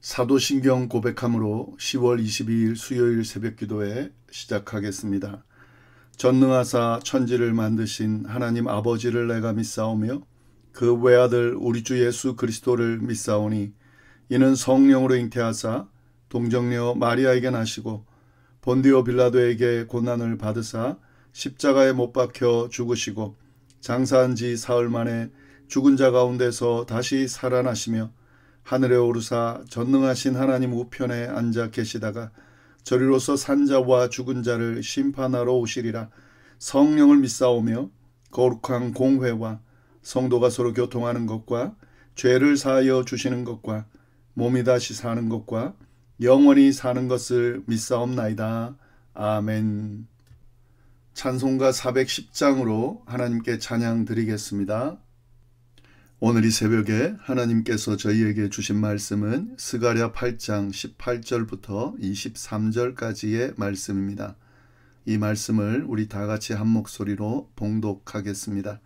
사도신경 고백함으로 10월 22일 수요일 새벽기도회 시작하겠습니다. 전능하사 천지를 만드신 하나님 아버지를 내가 믿사오며 그 외아들 우리 주 예수 그리스도를 믿사오니 이는 성령으로 잉태하사 동정녀 마리아에게 나시고 본디오 빌라도에게 고난을 받으사 십자가에 못 박혀 죽으시고 장사한 지 사흘 만에 죽은 자 가운데서 다시 살아나시며 하늘에 오르사 전능하신 하나님 우편에 앉아 계시다가 저리로서 산자와 죽은 자를 심판하러 오시리라. 성령을 믿사오며 거룩한 공회와 성도가 서로 교통하는 것과 죄를 사하여 주시는 것과 몸이 다시 사는 것과 영원히 사는 것을 믿사옵나이다. 아멘. 찬송가 410장으로 하나님께 찬양 드리겠습니다. 오늘 이 새벽에 하나님께서 저희에게 주신 말씀은 스가랴 8장 18절부터 23절까지의 말씀입니다. 이 말씀을 우리 다 같이 한 목소리로 봉독하겠습니다.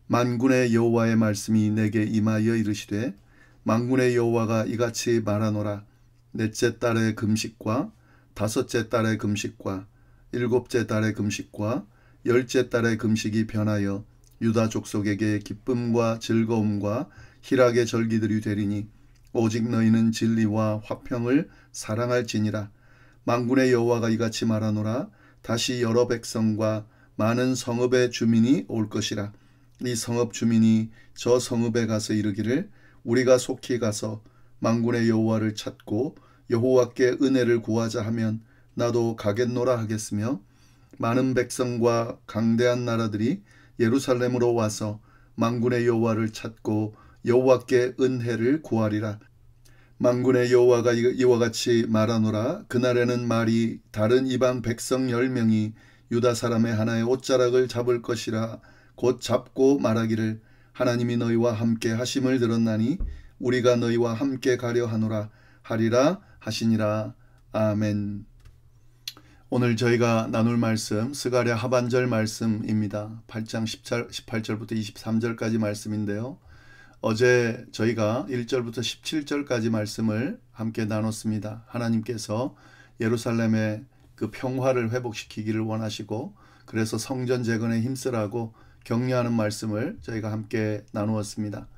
만군의 여호와의 말씀이 내게 임하여 이르시되 만군의 여호와가 이같이 말하노라. 넷째 달의 금식과 다섯째 달의 금식과 일곱째 달의 금식과 열째 달의 금식이 변하여 유다 족속에게 기쁨과 즐거움과 희락의 절기들이 되리니 오직 너희는 진리와 화평을 사랑할지니라. 만군의 여호와가 이같이 말하노라. 다시 여러 백성과 많은 성읍의 주민이 올 것이라. 이 성읍 주민이 저 성읍에 가서 이르기를 우리가 속히 가서 만군의 여호와를 찾고 여호와께 은혜를 구하자 하면 나도 가겠노라 하겠으며 많은 백성과 강대한 나라들이 예루살렘으로 와서 만군의 여호와를 찾고 여호와께 은혜를 구하리라. 만군의 여호와가 이와 같이 말하노라. 그날에는 말이 다른 이방 백성 10명이 유다 사람의 하나의 옷자락을 잡을 것이라. 곧 잡고 말하기를 하나님이 너희와 함께 하심을 들었나니 우리가 너희와 함께 가려 하노라 하리라 하시니라. 아멘. 오늘 저희가 나눌 말씀 스가랴 하반절 말씀입니다. 8장 18절부터 23절까지 말씀인데요. 어제 저희가 1절부터 17절까지 말씀을 함께 나눴습니다. 하나님께서 예루살렘의 그 평화를 회복시키기를 원하시고 그래서 성전 재건에 힘쓰라고 격려하는 말씀을 저희가 함께 나누었습니다.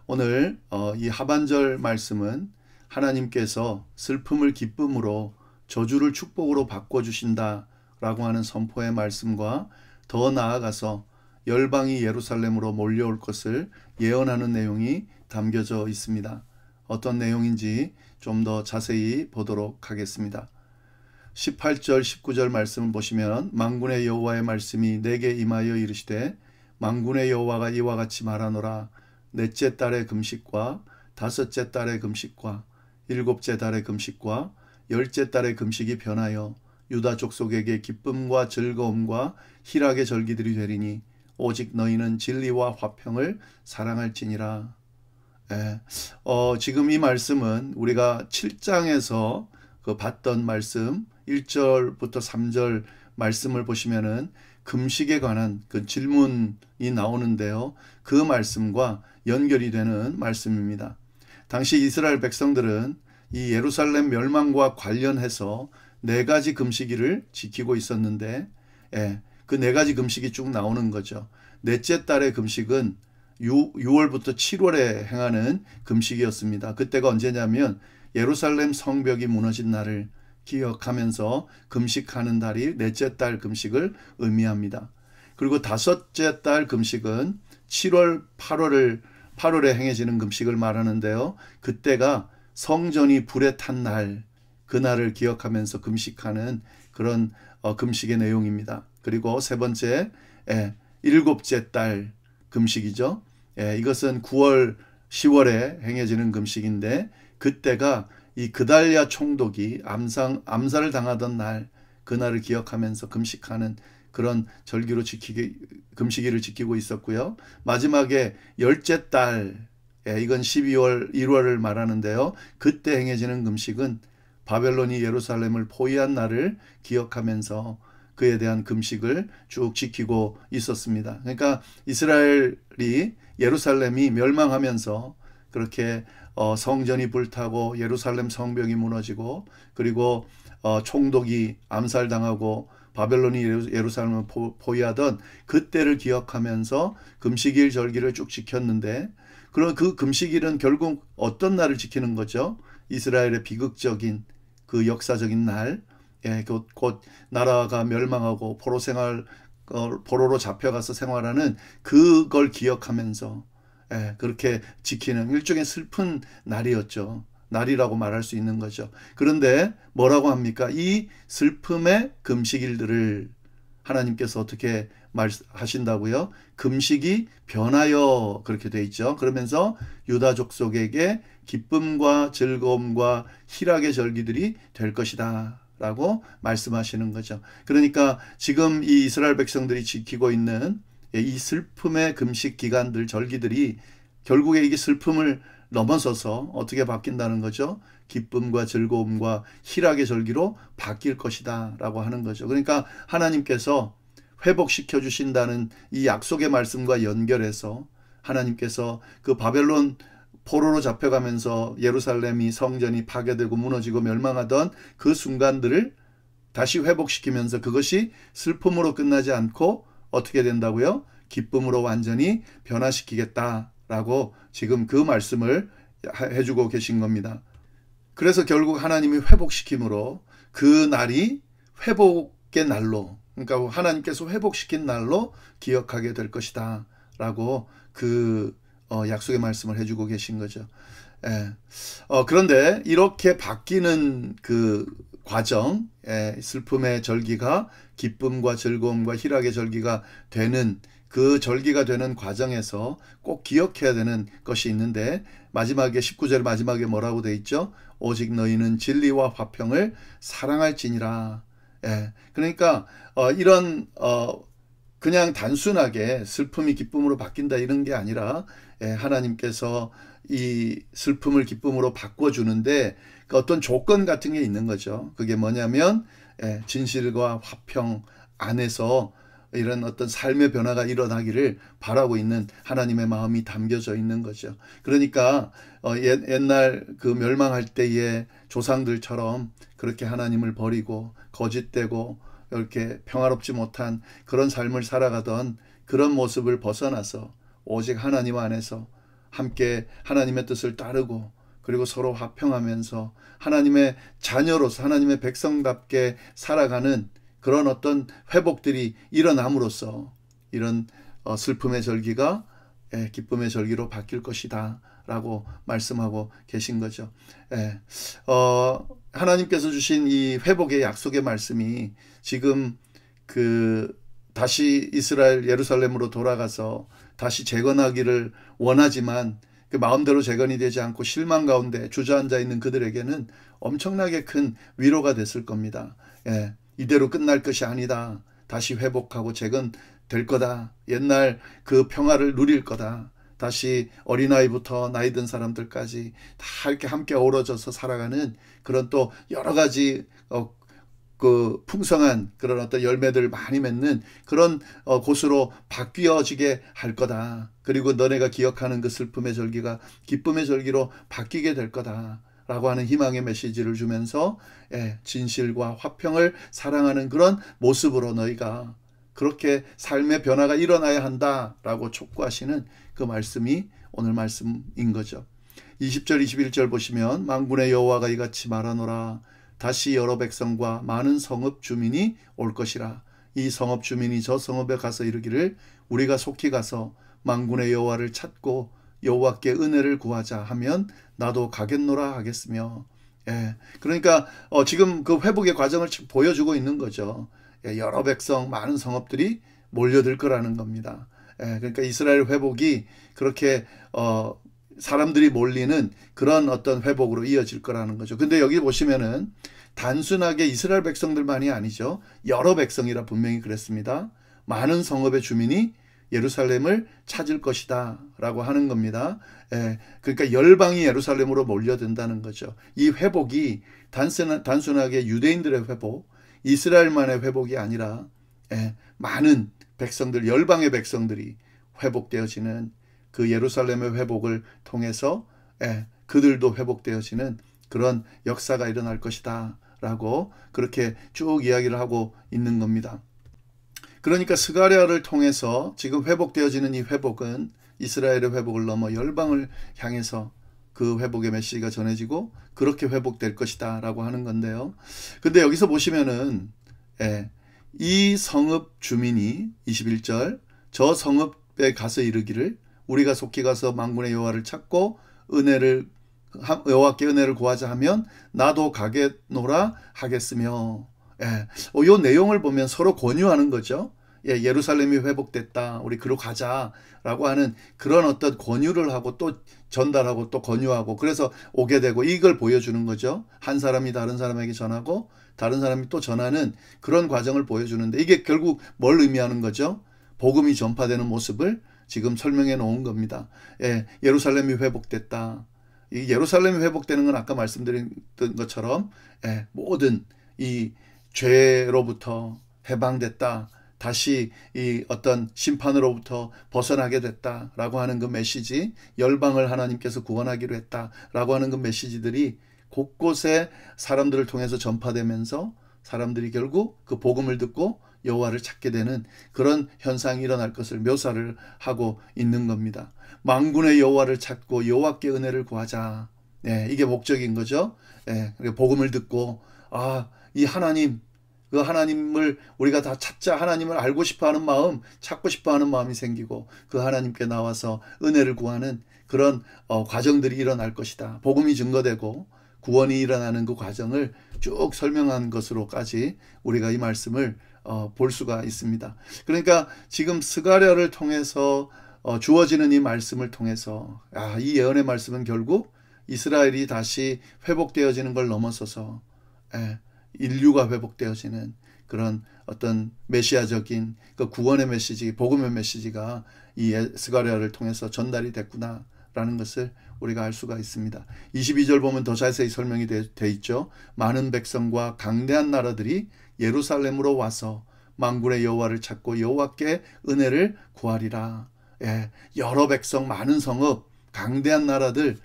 오늘 이 하반절 말씀은 하나님께서 슬픔을 기쁨으로 저주를 축복으로 바꿔주신다 라고 하는 선포의 말씀과 더 나아가서 열방이 예루살렘으로 몰려올 것을 예언하는 내용이 담겨져 있습니다. 어떤 내용인지 좀 더 자세히 보도록 하겠습니다. 18절 19절 말씀을 보시면 만군의 여호와의 말씀이 내게 임하여 이르시되 만군의 여호와가 이와 같이 말하노라. 넷째 달의 금식과 다섯째 달의 금식과 일곱째 달의 금식과 열째 달의 금식이 변하여 유다 족속에게 기쁨과 즐거움과 희락의 절기들이 되리니 오직 너희는 진리와 화평을 사랑할지니라. 지금 이 말씀은 우리가 7장에서 봤던 말씀 1절부터 3절 말씀을 보시면은 금식에 관한 그 질문이 나오는데요. 그 말씀과 연결이 되는 말씀입니다. 당시 이스라엘 백성들은 이 예루살렘 멸망과 관련해서 4가지 금식일을 지키고 있었는데 그 4가지 금식이 쭉 나오는 거죠. 넷째 달의 금식은 6월부터 7월에 행하는 금식이었습니다. 그때가 언제냐면 예루살렘 성벽이 무너진 날을 기억하면서 금식하는 달이 넷째 달 금식을 의미합니다. 그리고 다섯째 달 금식은 7월, 8월에 행해지는 금식을 말하는데요. 그때가 성전이 불에 탄 날, 그날을 기억하면서 금식하는 그런 금식의 내용입니다. 그리고 세 번째, 일곱째 달 금식이죠. 이것은 9월, 10월에 행해지는 금식인데 그때가 이 그달랴 총독이 암살을 당하던 날, 그날을 기억하면서 금식하는 그런 금식일을 지키고 있었고요. 마지막에 열째 달, 이건 12월, 1월을 말하는데요. 그때 행해지는 금식은 바벨론이 예루살렘을 포위한 날을 기억하면서 그에 대한 금식을 쭉 지키고 있었습니다. 그러니까 이스라엘이 예루살렘이 멸망하면서 그렇게 성전이 불타고 예루살렘 성벽이 무너지고 그리고 총독이 암살당하고 바벨론이 예루살렘을 포위하던 그때를 기억하면서 금식일 절기를 쭉 지켰는데, 그럼 그 금식일은 결국 어떤 날을 지키는 거죠? 이스라엘의 비극적인 그 역사적인 날, 곧 나라가 멸망하고 포로로 잡혀가서 생활하는 그걸 기억하면서 그렇게 지키는 일종의 슬픈 날이었죠. 날이라고 말할 수 있는 거죠. 그런데 뭐라고 합니까? 이 슬픔의 금식일들을 하나님께서 어떻게 말하신다고요? 금식이 변하여, 그렇게 돼 있죠. 그러면서 유다 족속에게 기쁨과 즐거움과 희락의 절기들이 될 것이다 라고 말씀하시는 거죠. 그러니까 지금 이 이스라엘 백성들이 지키고 있는 이 슬픔의 금식 기간들, 절기들이 결국에 이게 슬픔을 넘어서서 어떻게 바뀐다는 거죠? 기쁨과 즐거움과 희락의 절기로 바뀔 것이다 라고 하는 거죠. 그러니까 하나님께서 회복시켜 주신다는 이 약속의 말씀과 연결해서 하나님께서 그 바벨론 포로로 잡혀가면서 예루살렘이 성전이 파괴되고 무너지고 멸망하던 그 순간들을 다시 회복시키면서 그것이 슬픔으로 끝나지 않고 어떻게 된다고요? 기쁨으로 완전히 변화시키겠다라고 지금 그 말씀을 해주고 계신 겁니다. 그래서 결국 하나님이 회복시킴으로 그 날이 회복의 날로, 그러니까 하나님께서 회복시킨 날로 기억하게 될 것이다 라고 그 약속의 말씀을 해주고 계신 거죠. 그런데 이렇게 바뀌는 그 과정, 슬픔의 절기가 기쁨과 즐거움과 희락의 절기가 되는 그 절기가 되는 과정에서 꼭 기억해야 되는 것이 있는데, 마지막에 19절 마지막에 뭐라고 돼 있죠? 오직 너희는 진리와 화평을 사랑할지니라. 그러니까 이런 그냥 단순하게 슬픔이 기쁨으로 바뀐다 이런 게 아니라 하나님께서 이 슬픔을 기쁨으로 바꿔주는데 그 어떤 조건 같은 게 있는 거죠. 그게 뭐냐면 진실과 화평 안에서 이런 어떤 삶의 변화가 일어나기를 바라고 있는 하나님의 마음이 담겨져 있는 거죠. 그러니까 옛날 그 멸망할 때의 조상들처럼 그렇게 하나님을 버리고 거짓되고 이렇게 평화롭지 못한 그런 삶을 살아가던 그런 모습을 벗어나서 오직 하나님 안에서 함께 하나님의 뜻을 따르고 그리고 서로 화평하면서 하나님의 자녀로서 하나님의 백성답게 살아가는 그런 어떤 회복들이 일어남으로써 이런 슬픔의 절기가 기쁨의 절기로 바뀔 것이다 라고 말씀하고 계신 거죠. 하나님께서 주신 이 회복의 약속의 말씀이 지금 다시 이스라엘 예루살렘으로 돌아가서 다시 재건하기를 원하지만 그 마음대로 재건이 되지 않고 실망 가운데 주저앉아 있는 그들에게는 엄청나게 큰 위로가 됐을 겁니다. 이대로 끝날 것이 아니다. 다시 회복하고 재건될 거다. 옛날 그 평화를 누릴 거다. 다시 어린아이부터 나이 든 사람들까지 다 이렇게 함께 어우러져서 살아가는 그런 또 여러 가지 그 풍성한 그런 어떤 열매들을 많이 맺는 그런 곳으로 바뀌어지게 할 거다. 그리고 너네가 기억하는 그 슬픔의 절기가 기쁨의 절기로 바뀌게 될 거다. 라고 하는 희망의 메시지를 주면서 진실과 화평을 사랑하는 그런 모습으로 너희가 그렇게 삶의 변화가 일어나야 한다라고 촉구하시는 그 말씀이 오늘 말씀인 거죠. 20절 21절 보시면 만군의 여호와가 이같이 말하노라. 다시 여러 백성과 많은 성읍 주민이 올 것이라. 이 성읍 주민이 저 성읍에 가서 이르기를 우리가 속히 가서 만군의 여호와를 찾고 여호와께 은혜를 구하자 하면 나도 가겠노라 하겠으며. 그러니까 지금 그 회복의 과정을 보여주고 있는 거죠. 여러 백성 많은 성읍들이 몰려들 거라는 겁니다. 그러니까 이스라엘 회복이 그렇게 사람들이 몰리는 그런 어떤 회복으로 이어질 거라는 거죠. 근데 여기 보시면은 단순하게 이스라엘 백성들만이 아니죠. 여러 백성이라 분명히 그랬습니다. 많은 성읍의 주민이 예루살렘을 찾을 것이다 라고 하는 겁니다. 그러니까 열방이 예루살렘으로 몰려든다는 거죠. 이 회복이 단순하게 유대인들의 회복, 이스라엘만의 회복이 아니라 많은 백성들, 열방의 백성들이 회복되어지는 그 예루살렘의 회복을 통해서 그들도 회복되어지는 그런 역사가 일어날 것이다 라고 그렇게 쭉 이야기를 하고 있는 겁니다. 그러니까 스가랴를 통해서 지금 회복되어지는 이 회복은 이스라엘의 회복을 넘어 열방을 향해서 그 회복의 메시지가 전해지고 그렇게 회복될 것이다 라고 하는 건데요. 근데 여기서 보시면은 이 성읍 주민이 21절 저 성읍에 가서 이르기를 우리가 속히 가서 만군의 여호와를 찾고 여호와께 은혜를 구하자 하면 나도 가겠노라 하겠으며 요 내용을 보면 서로 권유하는 거죠. 예루살렘이 회복됐다. 우리 그로 가자라고 하는 그런 어떤 권유를 하고 또 전달하고 또 권유하고 그래서 오게 되고 이걸 보여주는 거죠. 한 사람이 다른 사람에게 전하고 다른 사람이 또 전하는 그런 과정을 보여주는데 이게 결국 뭘 의미하는 거죠? 복음이 전파되는 모습을 지금 설명해 놓은 겁니다. 예루살렘이 회복됐다. 이 예루살렘이 회복되는 건 아까 말씀드린 것처럼 모든 이 죄로부터 해방됐다. 다시 이 어떤 심판으로부터 벗어나게 됐다라고 하는 그 메시지, 열방을 하나님께서 구원하기로 했다라고 하는 그 메시지들이 곳곳에 사람들을 통해서 전파되면서 사람들이 결국 그 복음을 듣고 여호와를 찾게 되는 그런 현상이 일어날 것을 묘사를 하고 있는 겁니다. 만군의 여호와를 찾고 여호와께 은혜를 구하자. 이게 목적인 거죠. 복음을 듣고 이 하나님, 그 하나님을 우리가 다 찾자, 하나님을 알고 싶어하는 마음, 찾고 싶어하는 마음이 생기고 그 하나님께 나와서 은혜를 구하는 그런 과정들이 일어날 것이다. 복음이 증거되고 구원이 일어나는 그 과정을 쭉 설명한 것으로까지 우리가 이 말씀을 볼 수가 있습니다. 그러니까 지금 스가랴를 통해서 주어지는 이 말씀을 통해서 이 예언의 말씀은 결국 이스라엘이 다시 회복되어지는 걸 넘어서서 인류가 회복되어지는 그런 어떤 메시아적인 그 구원의 메시지, 복음의 메시지가 이 스가랴를 통해서 전달이 됐구나라는 것을 우리가 알 수가 있습니다. 22절 보면 더 자세히 설명이 돼 있죠. 많은 백성과 강대한 나라들이 예루살렘으로 와서 만군의 여호와를 찾고 여호와께 은혜를 구하리라. 여러 백성, 많은 성읍, 강대한 나라들,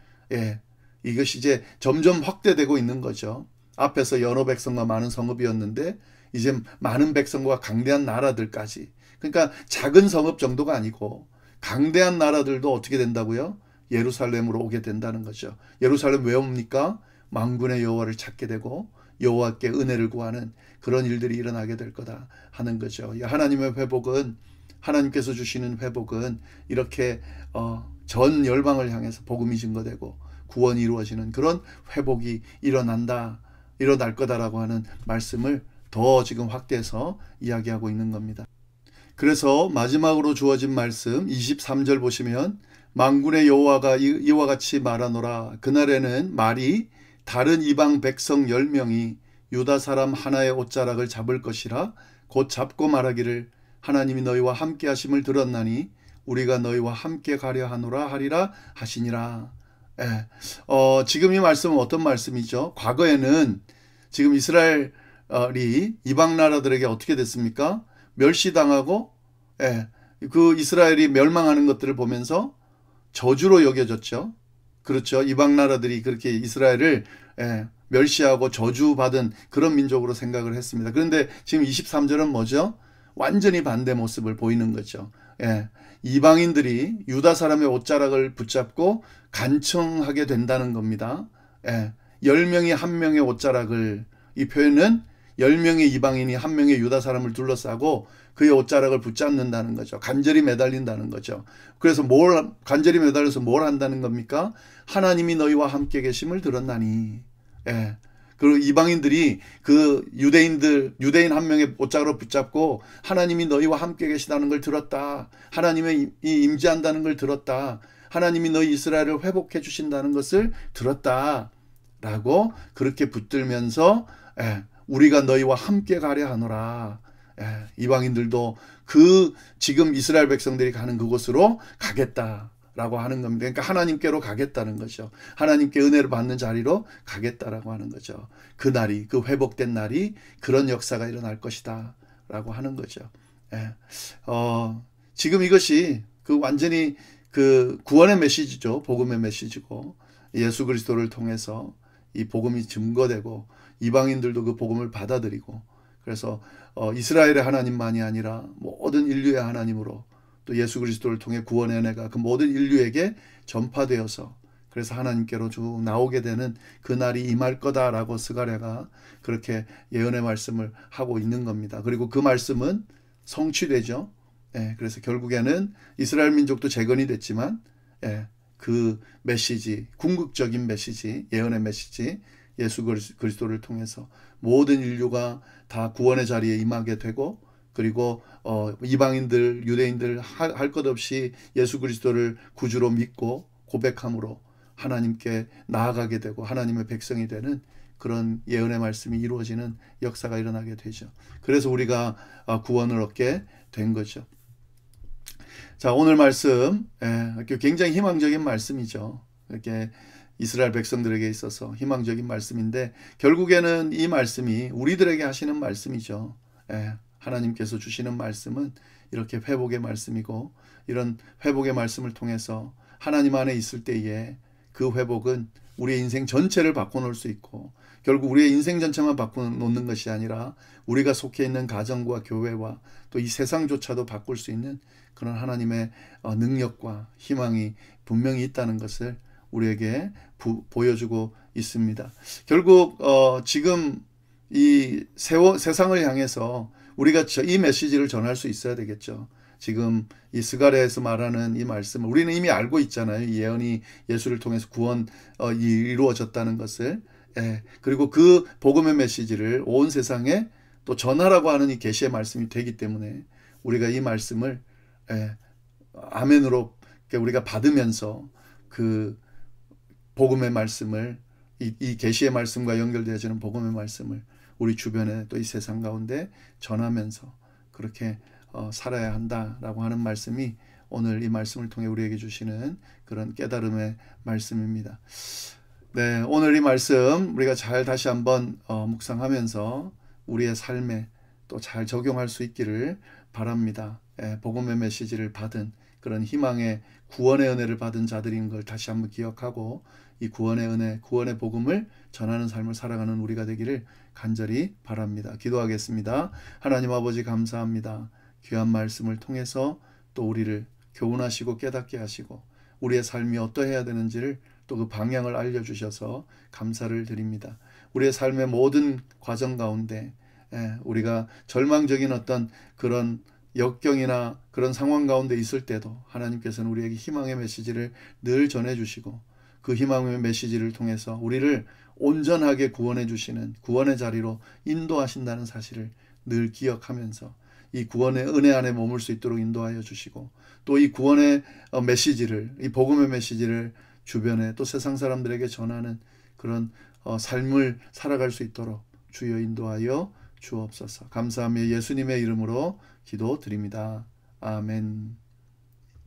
이것이 이제 점점 확대되고 있는 거죠. 앞에서 여러 백성과 많은 성읍이었는데 이제 많은 백성과 강대한 나라들까지. 그러니까 작은 성읍 정도가 아니고 강대한 나라들도 어떻게 된다고요? 예루살렘으로 오게 된다는 거죠. 예루살렘 왜 옵니까? 만군의 여호와를 찾게 되고 여호와께 은혜를 구하는 그런 일들이 일어나게 될 거다 하는 거죠. 하나님의 회복은, 하나님께서 주시는 회복은 이렇게 전 열방을 향해서 복음이 증거되고 구원이 이루어지는 그런 회복이 일어날 거다라고 하는 말씀을 더 지금 확대해서 이야기하고 있는 겁니다. 그래서 마지막으로 주어진 말씀 23절 보시면 만군의 여호와가 이와 같이 말하노라. 그날에는 말이 다른 이방 백성 10명이 유다 사람 하나의 옷자락을 잡을 것이라. 곧 잡고 말하기를 하나님이 너희와 함께 하심을 들었나니 우리가 너희와 함께 가려 하노라 하리라 하시니라. 지금 이 말씀은 어떤 말씀이죠? 과거에는 지금 이스라엘이 이방 나라들에게 어떻게 됐습니까? 멸시당하고 그 이스라엘이 멸망하는 것들을 보면서 저주로 여겨졌죠. 그렇죠. 이방 나라들이 그렇게 이스라엘을 멸시하고 저주받은 그런 민족으로 생각을 했습니다. 그런데 지금 23절은 뭐죠? 완전히 반대 모습을 보이는 거죠. 이방인들이 유다 사람의 옷자락을 붙잡고 간청하게 된다는 겁니다. 10명이 한 명의 옷자락을, 이 표현은 10명의 이방인이 한 명의 유다 사람을 둘러싸고 그의 옷자락을 붙잡는다는 거죠. 간절히 매달린다는 거죠. 그래서 간절히 매달려서 뭘 한다는 겁니까? 하나님이 너희와 함께 계심을 들었나니. 그리고 이방인들이 그 유대인 한 명의 옷자락을 붙잡고 하나님이 너희와 함께 계시다는 걸 들었다. 하나님의 임재한다는 걸 들었다. 하나님이 너희 이스라엘을 회복해 주신다는 것을 들었다. 라고 그렇게 붙들면서 우리가 너희와 함께 가려 하노라. 이방인들도 그 지금 이스라엘 백성들이 가는 그곳으로 가겠다라고 하는 겁니다. 그러니까 하나님께로 가겠다는 거죠. 하나님께 은혜를 받는 자리로 가겠다라고 하는 거죠. 그 날이, 그 회복된 날이 그런 역사가 일어날 것이다 라고 하는 거죠. 지금 이것이 그 완전히 그 구원의 메시지죠. 복음의 메시지고 예수 그리스도를 통해서 이 복음이 증거되고 이방인들도 그 복음을 받아들이고, 그래서 이스라엘의 하나님만이 아니라 모든 인류의 하나님으로 또 예수 그리스도를 통해 구원의 은혜가 그 모든 인류에게 전파되어서, 그래서 하나님께로 쭉 나오게 되는 그날이 임할 거다라고 스가랴가 그렇게 예언의 말씀을 하고 있는 겁니다. 그리고 그 말씀은 성취되죠. 그래서 결국에는 이스라엘 민족도 재건이 됐지만, 그 메시지, 궁극적인 메시지, 예언의 메시지, 예수 그리스도를 통해서 모든 인류가 다 구원의 자리에 임하게 되고, 그리고 이방인들, 유대인들 할 것 없이 예수 그리스도를 구주로 믿고 고백함으로 하나님께 나아가게 되고 하나님의 백성이 되는 그런 예언의 말씀이 이루어지는 역사가 일어나게 되죠. 그래서 우리가 구원을 얻게 된 거죠. 자, 오늘 말씀 굉장히 희망적인 말씀이죠. 이렇게 이스라엘 백성들에게 있어서 희망적인 말씀인데, 결국에는 이 말씀이 우리들에게 하시는 말씀이죠. 하나님께서 주시는 말씀은 이렇게 회복의 말씀이고, 이런 회복의 말씀을 통해서 하나님 안에 있을 때에 그 회복은 우리의 인생 전체를 바꿔놓을 수 있고, 결국 우리의 인생 전체만 바꿔놓는 것이 아니라 우리가 속해 있는 가정과 교회와 또 이 세상조차도 바꿀 수 있는 그런 하나님의 능력과 희망이 분명히 있다는 것을 우리에게 보여주고 있습니다. 결국 지금 이 세상을 향해서 우리가 이 메시지를 전할 수 있어야 되겠죠. 지금 이 스가랴에서 말하는 이 말씀을 우리는 이미 알고 있잖아요. 이 예언이 예수를 통해서 구원이 이루어졌다는 것을. 그리고 그 복음의 메시지를 온 세상에 또 전하라고 하는 이 계시의 말씀이 되기 때문에 우리가 이 말씀을 아멘으로 우리가 받으면서 그 복음의 말씀을, 이 계시의 말씀과 연결되어지는 복음의 말씀을 우리 주변에 또 이 세상 가운데 전하면서 그렇게 살아야 한다라고 하는 말씀이 오늘 이 말씀을 통해 우리에게 주시는 그런 깨달음의 말씀입니다. 네, 오늘 이 말씀 우리가 잘 다시 한번 묵상하면서 우리의 삶에 또 잘 적용할 수 있기를 바랍니다. 복음의 메시지를 받은 그런 희망의 구원의 은혜를 받은 자들인 걸 다시 한번 기억하고 이 구원의 은혜, 구원의 복음을 전하는 삶을 살아가는 우리가 되기를 간절히 바랍니다. 기도하겠습니다. 하나님 아버지 감사합니다. 귀한 말씀을 통해서 또 우리를 교훈하시고 깨닫게 하시고 우리의 삶이 어떠해야 되는지를 또 그 방향을 알려주셔서 감사를 드립니다. 우리의 삶의 모든 과정 가운데 우리가 절망적인 어떤 그런 역경이나 그런 상황 가운데 있을 때도 하나님께서는 우리에게 희망의 메시지를 늘 전해주시고 그 희망의 메시지를 통해서 우리를 온전하게 구원해 주시는 구원의 자리로 인도하신다는 사실을 늘 기억하면서 이 구원의 은혜 안에 머물 수 있도록 인도하여 주시고 또 이 구원의 메시지를, 이 복음의 메시지를 주변에 또 세상 사람들에게 전하는 그런 삶을 살아갈 수 있도록 주여 인도하여 주옵소서. 감사하며 예수님의 이름으로 기도드립니다. 아멘.